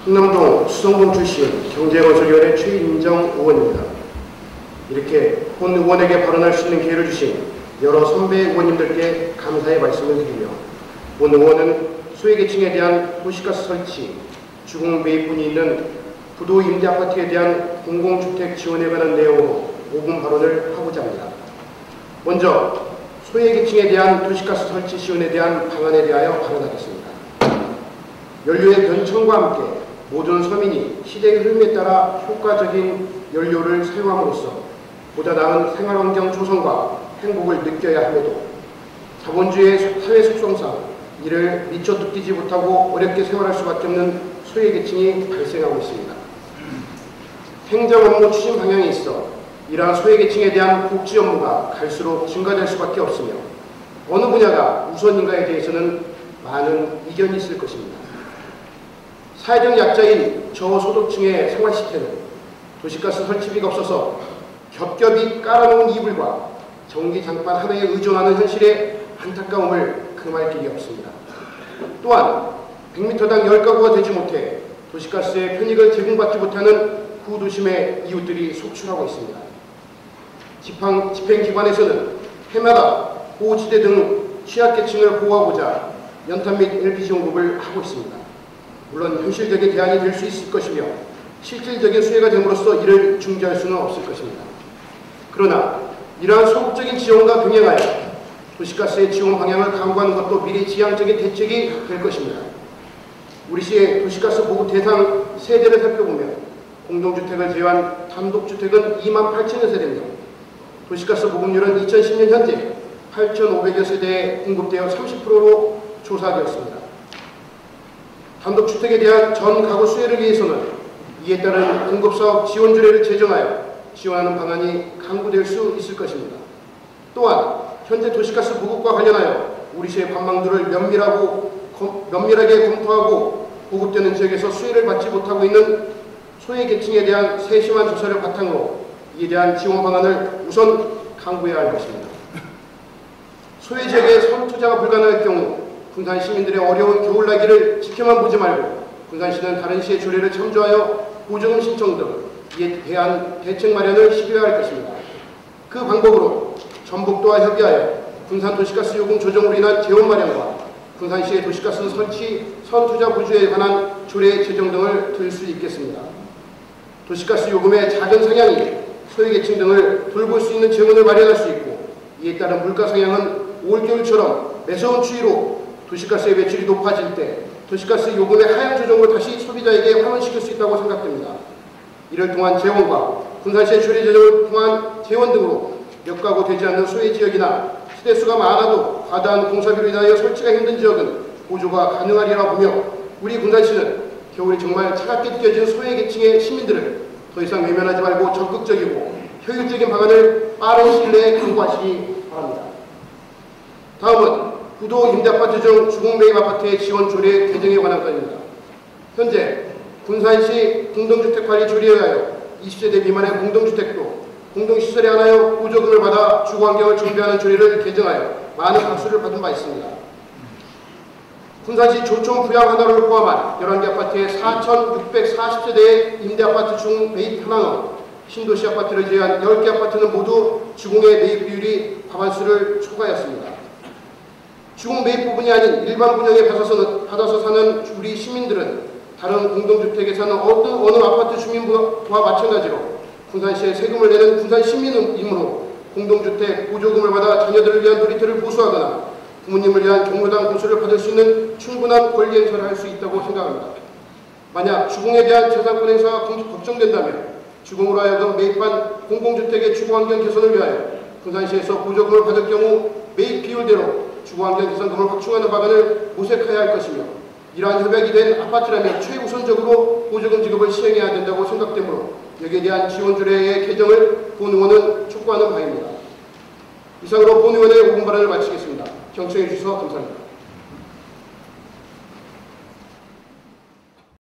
흥남동 수성동 출신 경제건설위원회 최인정 의원입니다. 이렇게 본 의원에게 발언할 수 있는 기회를 주신 여러 선배 의원님들께 감사의 말씀을 드리며, 본 의원은 소외계층에 대한 도시가스 설치, 주공 매입분이 있는 부도 임대아파트에 대한 공공주택 지원에 관한 내용으로 5분 발언을 하고자 합니다. 먼저 소외계층에 대한 도시가스 설치 지원에 대한 방안에 대하여 발언하겠습니다. 연료의 변천과 함께 모든 서민이 시대의 흐름에 따라 효과적인 연료를 사용함으로써 보다 나은 생활환경 조성과 행복을 느껴야 함에도 자본주의의 사회 속성상 이를 미처 느끼지 못하고 어렵게 생활할 수밖에 없는 소외계층이 발생하고 있습니다. 행정 업무 추진 방향에 있어 이러한 소외계층에 대한 복지 업무가 갈수록 증가될 수밖에 없으며, 어느 분야가 우선인가에 대해서는 많은 이견이 있을 것입니다. 사회적 약자인 저소득층의 생활 시태는 도시가스 설치비가 없어서 겹겹이 깔아놓은 이불과 전기장판 하나에 의존하는 현실의 안타까움을 금할 길이 없습니다. 또한 100m당 10가구가 되지 못해 도시가스의 편익을 제공받지 못하는 구도심의 이웃들이 속출하고 있습니다. 집행기관에서는 해마다 보호지대 등 취약계층을 보호하고자 연탄 및 LPG 공급을 하고 있습니다. 물론 현실적인 대안이 될 수 있을 것이며 실질적인 수혜가 됨으로써 이를 중지할 수는 없을 것입니다. 그러나 이러한 소극적인 지원과 병행하여 도시가스의 지원 방향을 강구하는 것도 미래지향적인 대책이 될 것입니다. 우리 시의 도시가스 보급 대상 세대를 살펴보면 공동주택을 제외한 단독주택은 28,000여 세대며, 도시가스 보급률은 2010년 현재 8,500여 세대에 공급되어 30%로 조사되었습니다. 단독주택에 대한 전 가구 수혜를 위해서는 이에 따른 공급사업 지원조례를 제정하여 지원하는 방안이 강구될 수 있을 것입니다. 또한 현재 도시가스 보급과 관련하여 우리 시의 관망도를 면밀하게 검토하고 보급되는 지역에서 수혜를 받지 못하고 있는 소외계층에 대한 세심한 조사를 바탕으로 이에 대한 지원 방안을 우선 강구해야 할 것입니다. 소외지역에 선투자가 불가능할 경우 군산 시민들의 어려운 겨울나기를 지켜만 보지 말고 군산시는 다른 시의 조례를 참조하여 보조금 신청 등 이에 대한 대책 마련을 시도해야 할 것입니다. 그 방법으로 전북도와 협의하여 군산 도시가스 요금 조정으로 인한 재원 마련과 군산시의 도시가스 설치 선투자 부주에 관한 조례 제정 등을 들 수 있겠습니다. 도시가스 요금의 작은 상향이 소외계층 등을 돌볼 수 있는 재원을 마련할 수 있고, 이에 따른 물가 상향은 올겨울처럼 매서운 추위로 도시가스의 매출이 높아질 때 도시가스 요금의 하향 조정을 다시 소비자에게 환원시킬 수 있다고 생각됩니다. 이를 통한 재원과 군산시의 조례 제정을 통한 재원 등으로 몇 가구 되지 않는 소외지역이나 세대수가 많아도 과다한 공사비로 인하여 설치가 힘든 지역은 보조가 가능하리라 보며, 우리 군산시는 겨울이 정말 차갑게 느껴지는 소외계층의 시민들을 더 이상 외면하지 말고 적극적이고 효율적인 방안을 빠른 시일 내에 강구하시기 바랍니다. 다음은 부도 임대아파트 중 주공매입 아파트의 지원 조례 개정에 관한 건입니다. 현재 군산시 공동주택관리 조례에 의하여 20세대 미만의 공동주택도 공동시설에 한하여 보조금을 받아 주거환경을 정비하는 조례를 개정하여 많은 박수를 받은 바 있습니다. 군산시 조총 부양 하나를 포함한 11개 아파트의 4,640세대의 임대아파트 중 매입 현황은 신도시 아파트를 제외한 10개 아파트는 모두 주공의 매입 비율이 과반수를 초과하였습니다. 주공 매입 부분이 아닌 일반 분양에 받아서 사는 우리 시민들은 다른 공동주택에 사는 어느 아파트 주민과 마찬가지로 군산시에 세금을 내는 군산 시민이므로 공동주택 보조금을 받아 자녀들을 위한 놀이터를 보수하거나 부모님을 위한 경로당 보수를 받을 수 있는 충분한 권리 행사를 할 수 있다고 생각합니다. 만약 주공에 대한 재산권 행사가 걱정된다면 주공으로 하여금 매입한 공공주택의 주거환경 개선을 위하여 군산시에서 보조금을 받을 경우 매입 비율대로 주거환경 개선금을 확충하는 방안을 모색해야 할 것이며, 이러한 협약이 된 아파트라면 최우선적으로 보조금 지급을 시행해야 된다고 생각되므로 여기에 대한 지원조례의 개정을 본 의원은 촉구하는 바입니다. 이상으로 본 의원의 5분 발언을 마치겠습니다. 경청해 주셔서 감사합니다.